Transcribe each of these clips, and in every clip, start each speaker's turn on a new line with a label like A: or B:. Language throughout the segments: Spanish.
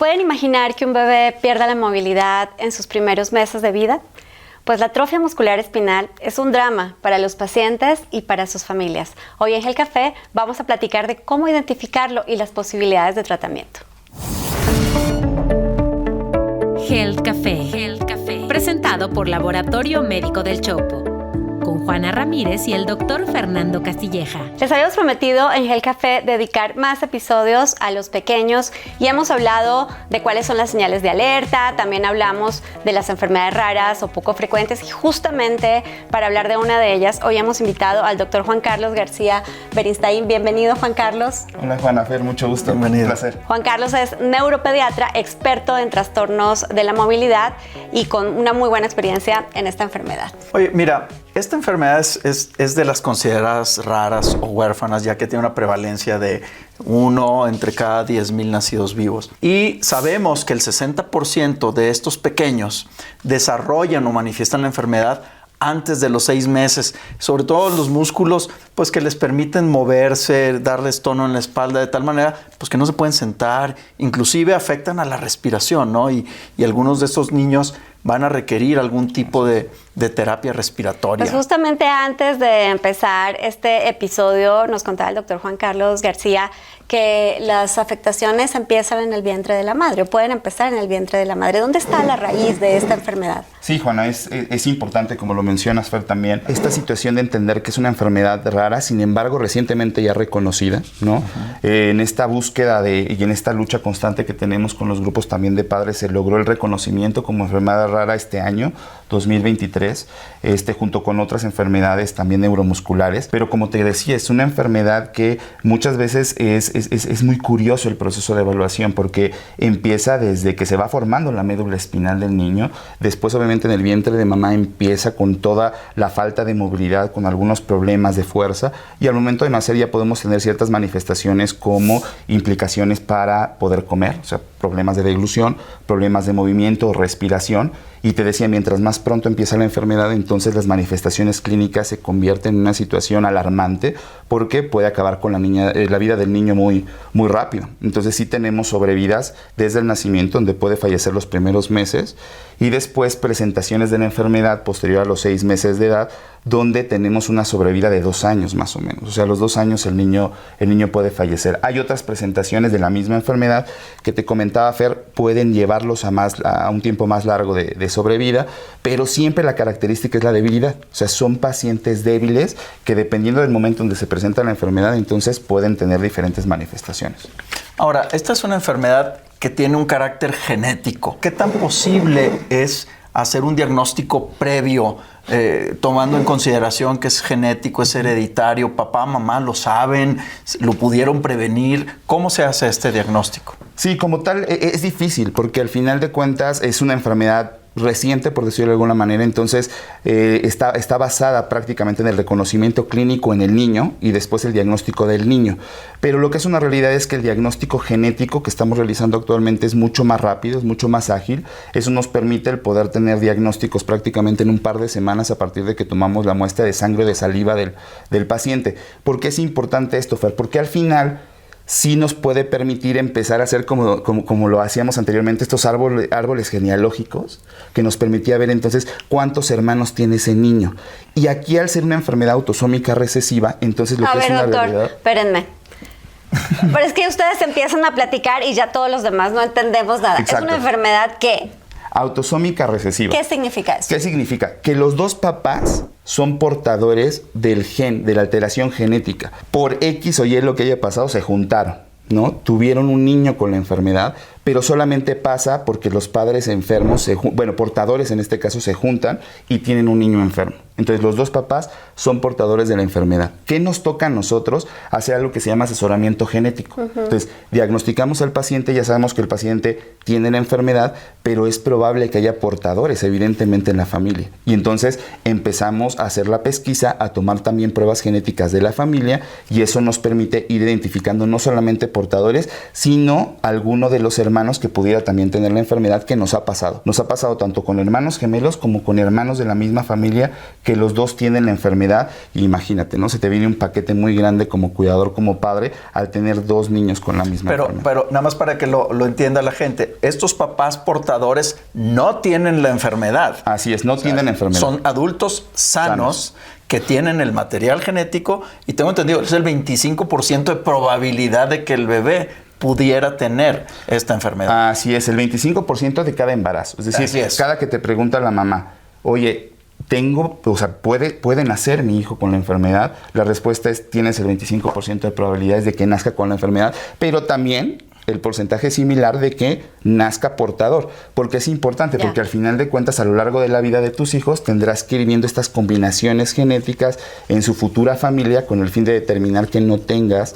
A: pueden imaginar que un bebé pierda la movilidad en sus primeros meses de vida? Pues la atrofia muscular espinal es un drama para los pacientes y para sus familias. Hoy en Health Café vamos a platicar de cómo identificarlo y las posibilidades de tratamiento.
B: Health Café, presentado por Laboratorio Médico del Chopo, con Juana Ramírez y el doctor Fernando Castilleja.
A: Les habíamos prometido en Health Café dedicar más episodios a los pequeños y hemos hablado de cuáles son las señales de alerta, también hablamos de las enfermedades raras o poco frecuentes y justamente para hablar de una de ellas hoy hemos invitado al doctor Juan Carlos García Beristain. Bienvenido, Juan Carlos.
C: Hola, Juana Fer, mucho gusto.
D: Bienvenido.
C: Un placer.
A: Juan Carlos es neuropediatra, experto en trastornos de la movilidad y con una muy buena experiencia en esta enfermedad.
D: Oye, mira, esta enfermedad es de las consideradas raras o huérfanas, ya que tiene una prevalencia de 1 entre cada 10,000 nacidos vivos. Y sabemos que el 60% de estos pequeños desarrollan o manifiestan la enfermedad antes de los 6 meses, sobre todo los músculos pues que les permiten moverse, darles tono en la espalda de tal manera pues que no se pueden sentar, inclusive afectan a la respiración, ¿no? Y algunos de estos niños van a requerir algún tipo de terapia respiratoria.
A: Pues justamente antes de empezar este episodio nos contaba el doctor Juan Carlos García que las afectaciones empiezan en el vientre de la madre o pueden empezar en el vientre de la madre. ¿Dónde está la raíz de esta enfermedad?
C: Sí, Juana, es importante, como lo mencionas, Fer, también, esta situación de entender que es una enfermedad rara, sin embargo, recientemente ya reconocida, ¿no? En esta búsqueda y en esta lucha constante que tenemos con los grupos también de padres, se logró el reconocimiento como enfermedad rara este año, 2023, junto con otras enfermedades también neuromusculares. Pero como te decía, es una enfermedad que muchas veces es muy curioso el proceso de evaluación porque empieza desde que se va formando la médula espinal del niño, después obviamente en el vientre de mamá empieza con toda la falta de movilidad, con algunos problemas de fuerza y al momento de nacer ya podemos tener ciertas manifestaciones como implicaciones para poder comer, o sea, problemas de deglución, problemas de movimiento o respiración. Y te decía, mientras más pronto empieza la enfermedad, entonces las manifestaciones clínicas se convierten en una situación alarmante porque puede acabar con la vida del niño muy, muy rápido. Entonces sí tenemos sobrevidas desde el nacimiento, donde puede fallecer los primeros meses, y después presentaciones de la enfermedad posterior a los 6 meses de edad, donde tenemos una sobrevida de 2 años más o menos. O sea, a los 2 años el niño puede fallecer. Hay otras presentaciones de la misma enfermedad que te comentaba, Fer, pueden llevarlos a un tiempo más largo de sobrevida, pero siempre la característica es la debilidad. O sea, son pacientes débiles que dependiendo del momento donde se presenta la enfermedad, entonces pueden tener diferentes manifestaciones.
D: Ahora, esta es una enfermedad que tiene un carácter genético. ¿Qué tan posible es hacer un diagnóstico previo, tomando en consideración que es genético, es hereditario, papá, mamá lo saben, lo pudieron prevenir? ¿Cómo se hace este diagnóstico?
C: Sí, como tal, es difícil porque al final de cuentas es una enfermedad reciente, por decirlo de alguna manera, entonces está basada prácticamente en el reconocimiento clínico en el niño y después el diagnóstico del niño. Pero lo que es una realidad es que el diagnóstico genético que estamos realizando actualmente es mucho más rápido, es mucho más ágil. Eso nos permite el poder tener diagnósticos prácticamente en un par de semanas a partir de que tomamos la muestra de sangre o de saliva del paciente. ¿Por qué es importante esto, Fer? Porque al final sí nos puede permitir empezar a hacer como lo hacíamos anteriormente, estos árboles genealógicos, que nos permitía ver entonces cuántos hermanos tiene ese niño. Y aquí, al ser una enfermedad autosómica recesiva, entonces lo que es una
A: doctor,
C: realidad...
A: espérenme. Pero es que ustedes empiezan a platicar y ya todos los demás no entendemos nada.
C: Exacto.
A: Es una enfermedad que...
C: Autosómica recesiva.
A: ¿Qué significa eso?
C: ¿Qué significa? Que los dos papás son portadores del gen, de la alteración genética. Por X o Y lo que haya pasado, se juntaron, ¿no? Tuvieron un niño con la enfermedad, pero solamente pasa porque los padres enfermos, portadores en este caso, se juntan y tienen un niño enfermo. Entonces los dos papás son portadores de la enfermedad. ¿Qué nos toca a nosotros? Hacer algo que se llama asesoramiento genético. Entonces diagnosticamos al paciente, ya sabemos que el paciente tiene la enfermedad, pero es probable que haya portadores evidentemente en la familia. Y entonces empezamos a hacer la pesquisa, a tomar también pruebas genéticas de la familia, y eso nos permite ir identificando no solamente portadores, sino alguno de los hermanos que pudiera también tener la enfermedad, que nos ha pasado. Nos ha pasado tanto con hermanos gemelos como con hermanos de la misma familia que los dos tienen la enfermedad. Imagínate, ¿no? Se te viene un paquete muy grande como cuidador, como padre, al tener 2 niños con la misma enfermedad.
D: Pero nada más para que lo entienda la gente, estos papás portadores no tienen la enfermedad.
C: Así es, no tienen enfermedad.
D: Son adultos sanos que tienen el material genético y tengo entendido, es el 25% de probabilidad de que el bebé pudiera tener esta enfermedad.
C: Así es, el 25% de cada embarazo. Es decir, cada que te pregunta la mamá, oye, ¿puede nacer mi hijo con la enfermedad? La respuesta es, tienes el 25% de probabilidades de que nazca con la enfermedad, pero también el porcentaje similar de que nazca portador, porque es importante, porque al final de cuentas, a lo largo de la vida de tus hijos, tendrás que ir viendo estas combinaciones genéticas en su futura familia con el fin de determinar que no tengas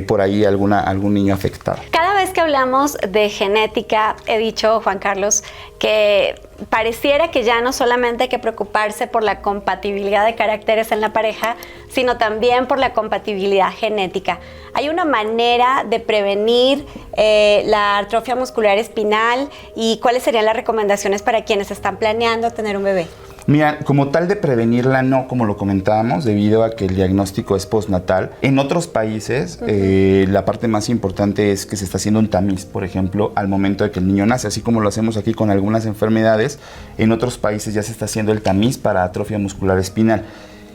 C: por ahí algún niño afectado.
A: Cada vez que hablamos de genética, he dicho, Juan Carlos, que pareciera que ya no solamente hay que preocuparse por la compatibilidad de caracteres en la pareja, sino también por la compatibilidad genética. ¿Hay una manera de prevenir la atrofia muscular espinal y cuáles serían las recomendaciones para quienes están planeando tener un bebé?
C: Mira, como tal de prevenirla no, como lo comentábamos, debido a que el diagnóstico es postnatal. En otros países, la parte más importante es que se está haciendo un tamiz, por ejemplo, al momento de que el niño nace. Así como lo hacemos aquí con algunas enfermedades, en otros países ya se está haciendo el tamiz para atrofia muscular espinal.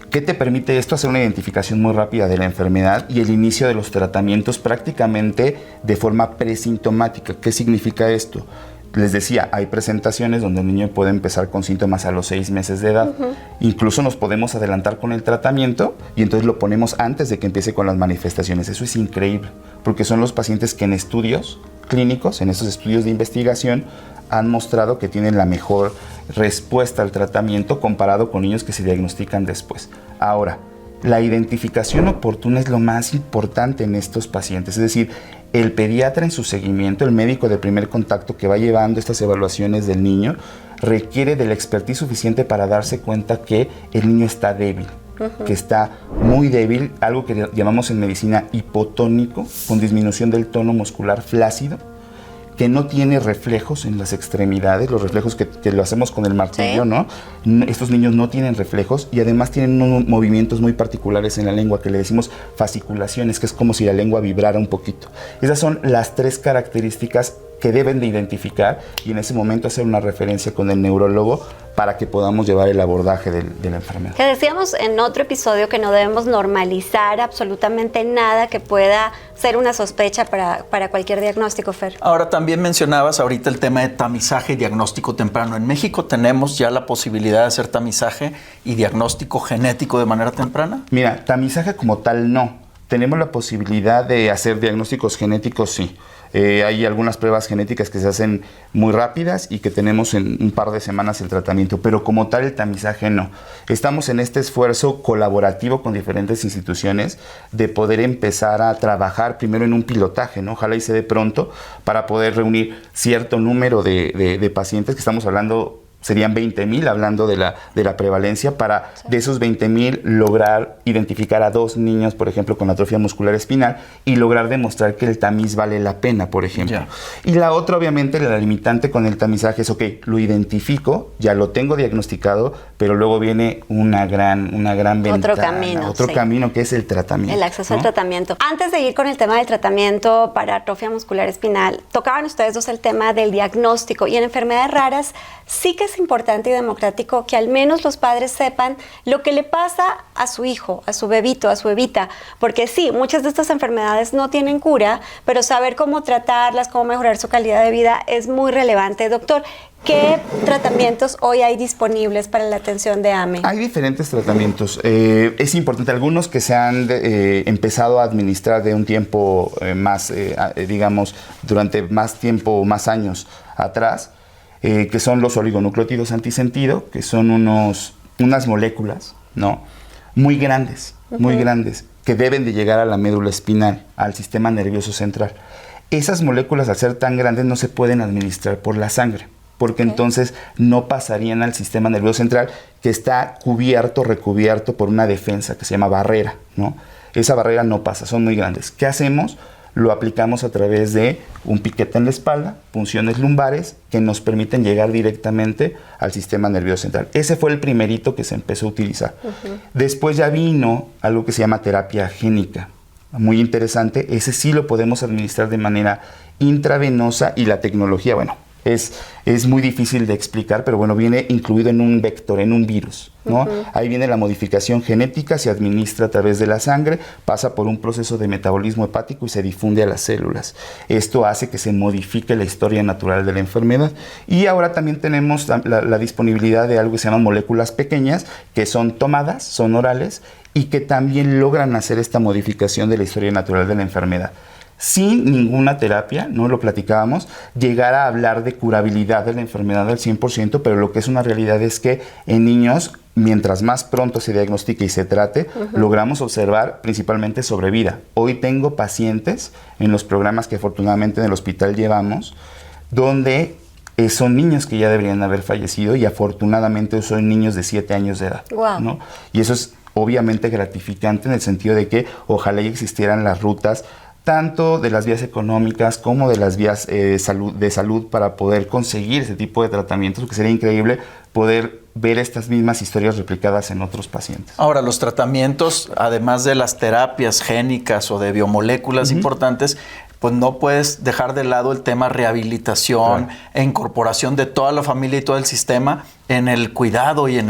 C: ¿Qué te permite esto? Hacer una identificación muy rápida de la enfermedad y el inicio de los tratamientos prácticamente de forma presintomática. ¿Qué significa esto? Les decía, hay presentaciones donde el niño puede empezar con síntomas a los 6 meses de edad. Incluso nos podemos adelantar con el tratamiento y entonces lo ponemos antes de que empiece con las manifestaciones. Eso es increíble, porque son los pacientes que en estudios clínicos, en estos estudios de investigación, han mostrado que tienen la mejor respuesta al tratamiento comparado con niños que se diagnostican después. Ahora, la identificación oportuna es lo más importante en estos pacientes, es decir, el pediatra en su seguimiento, el médico de primer contacto que va llevando estas evaluaciones del niño, requiere de la expertise suficiente para darse cuenta que el niño está débil, que está muy débil, algo que llamamos en medicina hipotónico, con disminución del tono muscular flácido, que no tiene reflejos en las extremidades, los reflejos que lo hacemos con el martillo, ¿no? Estos niños no tienen reflejos y además tienen unos movimientos muy particulares en la lengua que le decimos fasciculaciones, que es como si la lengua vibrara un poquito. Esas son las 3 características que deben de identificar y en ese momento hacer una referencia con el neurólogo para que podamos llevar el abordaje de la enfermedad.
A: Que decíamos en otro episodio que no debemos normalizar absolutamente nada que pueda ser una sospecha para cualquier diagnóstico, Fer.
D: Ahora, también mencionabas ahorita el tema de tamizaje y diagnóstico temprano. ¿En México tenemos ya la posibilidad de hacer tamizaje y diagnóstico genético de manera temprana?
C: Mira, tamizaje como tal no. Tenemos la posibilidad de hacer diagnósticos genéticos, sí. Hay algunas pruebas genéticas que se hacen muy rápidas y que tenemos en un par de semanas el tratamiento, pero como tal el tamizaje no. Estamos en este esfuerzo colaborativo con diferentes instituciones de poder empezar a trabajar primero en un pilotaje, ¿no? Ojalá y se dé pronto para poder reunir cierto número de pacientes, que estamos hablando, serían 20,000 hablando de la prevalencia, para de esos 20,000 lograr identificar a 2 niños, por ejemplo, con atrofia muscular espinal y lograr demostrar que el tamiz vale la pena, por ejemplo. Y la otra, obviamente, la limitante con el tamizaje es, ok, lo identifico, ya lo tengo diagnosticado, pero luego viene una gran ventana. Otro camino que es el tratamiento.
A: El acceso al tratamiento. Antes de ir con el tema del tratamiento para atrofia muscular espinal, tocaban ustedes dos el tema del diagnóstico y en enfermedades raras sí que es importante y democrático que al menos los padres sepan lo que le pasa a su hijo, a su bebito, a su bebita, porque sí, muchas de estas enfermedades no tienen cura, pero saber cómo tratarlas, cómo mejorar su calidad de vida es muy relevante. Doctor, ¿qué tratamientos hoy hay disponibles para la atención de AME?
C: Hay diferentes tratamientos. Es importante, algunos que se han empezado a administrar de un tiempo más, digamos, durante más tiempo, más años atrás, que son los oligonucleótidos antisentido, que son unas moléculas, ¿no? Muy grandes, que deben de llegar a la médula espinal, al sistema nervioso central. Esas moléculas, al ser tan grandes, no se pueden administrar por la sangre, porque entonces no pasarían al sistema nervioso central, que está recubierto por una defensa que se llama barrera, ¿no? Esa barrera no pasa, son muy grandes. ¿Qué hacemos? lo aplicamos a través de un piquete en la espalda, punciones lumbares que nos permiten llegar directamente al sistema nervioso central. Ese fue el primerito que se empezó a utilizar. Después ya vino algo que se llama terapia génica, muy interesante. Ese sí lo podemos administrar de manera intravenosa y la tecnología, bueno, es muy difícil de explicar, pero bueno, viene incluido en un vector, en un virus, ¿no? Ahí viene la modificación genética, se administra a través de la sangre, pasa por un proceso de metabolismo hepático y se difunde a las células. Esto hace que se modifique la historia natural de la enfermedad. Y ahora también tenemos la disponibilidad de algo que se llaman moléculas pequeñas, que son tomadas, son orales, y que también logran hacer esta modificación de la historia natural de la enfermedad. Sin ninguna terapia, no lo platicábamos, llegar a hablar de curabilidad de la enfermedad al 100%, pero lo que es una realidad es que en niños, mientras más pronto se diagnostique y se trate, logramos observar principalmente sobrevida. Hoy tengo pacientes en los programas que afortunadamente en el hospital llevamos, donde son niños que ya deberían haber fallecido y afortunadamente son niños de 7 años de edad.
A: Wow.
C: ¿No? Y eso es obviamente gratificante en el sentido de que ojalá ya existieran las rutas tanto de las vías económicas como de las vías de salud para poder conseguir ese tipo de tratamientos, porque sería increíble poder ver estas mismas historias replicadas en otros pacientes.
D: Ahora, los tratamientos, además de las terapias génicas o de biomoléculas importantes, pues no puedes dejar de lado el tema rehabilitación e incorporación de toda la familia y todo el sistema en el cuidado y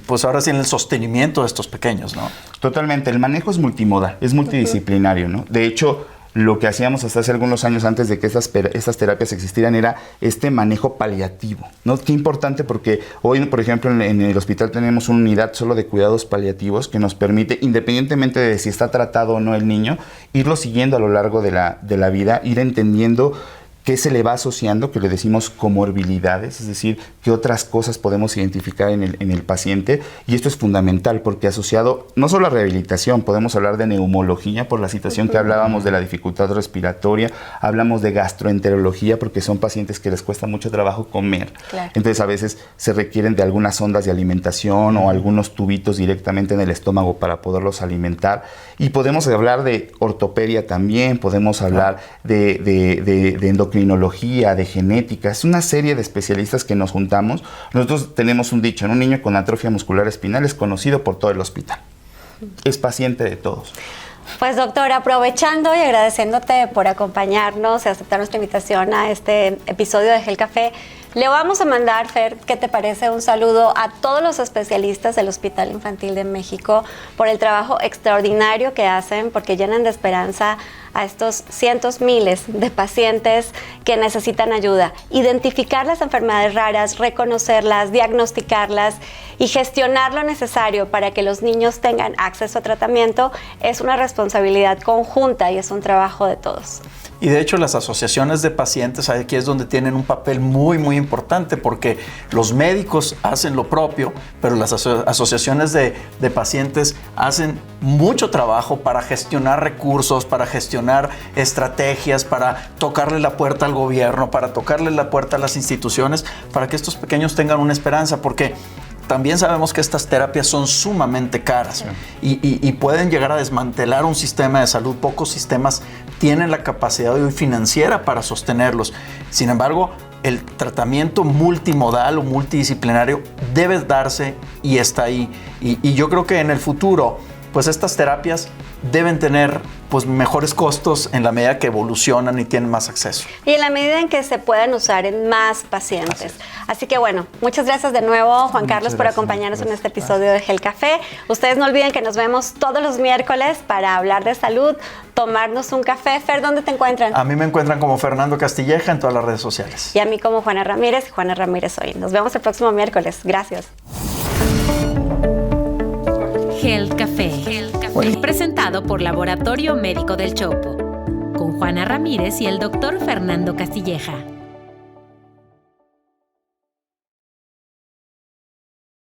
D: pues ahora sí en el sostenimiento de estos pequeños, ¿no?
C: Totalmente, el manejo es multimodal, es multidisciplinario, ¿no? De hecho, lo que hacíamos hasta hace algunos años antes de que estas terapias existieran era este manejo paliativo, ¿no? Qué importante, porque hoy, por ejemplo, en el hospital tenemos una unidad solo de cuidados paliativos que nos permite, independientemente de si está tratado o no el niño, irlo siguiendo a lo largo de la vida, ir entendiendo qué se le va asociando, que le decimos comorbilidades, es decir, qué otras cosas podemos identificar en el paciente. Y esto es fundamental porque asociado no solo a rehabilitación, podemos hablar de neumología por la situación que hablábamos de la dificultad respiratoria, hablamos de gastroenterología porque son pacientes que les cuesta mucho trabajo comer. Claro. Entonces a veces se requieren de algunas sondas de alimentación o algunos tubitos directamente en el estómago para poderlos alimentar. Y podemos hablar de ortopedia también, podemos hablar de endocrinología, de genética. Es una serie de especialistas que nos juntamos. Nosotros tenemos un dicho, un niño con atrofia muscular espinal es conocido por todo el hospital. Es paciente de todos.
A: Pues doctor, aprovechando y agradeciéndote por acompañarnos y aceptar nuestra invitación a este episodio de Gel Café, le vamos a mandar, Fer, ¿qué te parece? Un saludo a todos los especialistas del Hospital Infantil de México por el trabajo extraordinario que hacen, porque llenan de esperanza a estos cientos, miles de pacientes que necesitan ayuda. Identificar las enfermedades raras, reconocerlas, diagnosticarlas y gestionar lo necesario para que los niños tengan acceso a tratamiento es una responsabilidad conjunta y es un trabajo de todos.
D: Y de hecho las asociaciones de pacientes aquí es donde tienen un papel muy, muy importante porque los médicos hacen lo propio, pero las asociaciones de pacientes hacen mucho trabajo para gestionar recursos, para gestionar estrategias, para tocarle la puerta al gobierno, para tocarle la puerta a las instituciones, para que estos pequeños tengan una esperanza, porque también sabemos que estas terapias son sumamente caras y pueden llegar a desmantelar un sistema de salud. Pocos sistemas tienen la capacidad hoy financiera para sostenerlos. Sin embargo, el tratamiento multimodal o multidisciplinario debe darse y está ahí. Y yo creo que en el futuro, pues estas terapias deben tener pues mejores costos en la medida que evolucionan y tienen más acceso.
A: Y en la medida en que se puedan usar en más pacientes. Así que bueno, muchas gracias de nuevo, Juan Carlos, por acompañarnos en este episodio de Gel Café. Ustedes no olviden que nos vemos todos los miércoles para hablar de salud, tomarnos un café. Fer, ¿dónde te encuentran?
D: A mí me encuentran como Fernando Castilleja en todas las redes sociales.
A: Y a mí como Juana Ramírez, Juana Ramírez Hoy. Nos vemos el próximo miércoles. Gracias.
B: Gel Café. Presentado por Laboratorio Médico del Chopo, con Juana Ramírez y el doctor Fernando Castilleja.